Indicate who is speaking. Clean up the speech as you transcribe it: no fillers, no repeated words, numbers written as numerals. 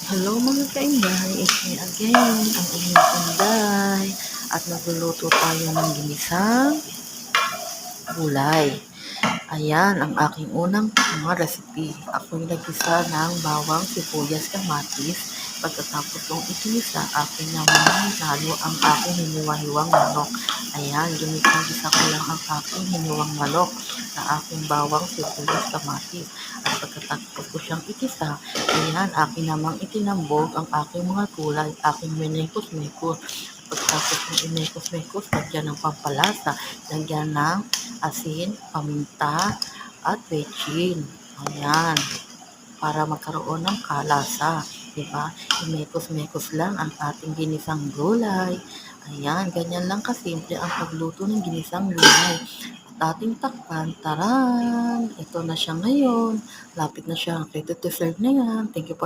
Speaker 1: Hello mga kainday, it's me again, ang inyong Inday. At nagluluto tayo ng ginisang gulay. Ayan ang aking unang mga recipe. Ako'y nagisa ng bawang, sibuyas, kamatis. Pagkatapos kong ikinisa, aking naman nalo ang aking hiniwa-hiwang manok. Ayan, ginisa ko lang ang aking hiniwang manok na aking bawang, sibuyas, kamatis. At pagkatapos ko siyang ikisa, ayan, aking namang itinambog ang aking mga gulay, aking minekos-mekos. Pagkatapos ng imekos-mekos, lagyan ng pampalasa, lagyan ng asin, paminta, at bechin. Ayan, para magkaroon ng kalasa. Diba? Imekos-mekos lang ang ating ginisang gulay. Ayan, ganyan lang kasimple ang pagluto ng ginisang gulay. At ating takpan, taran! Ito na siya ngayon. Lapit na siya. Ready to serve na yan. Thank you for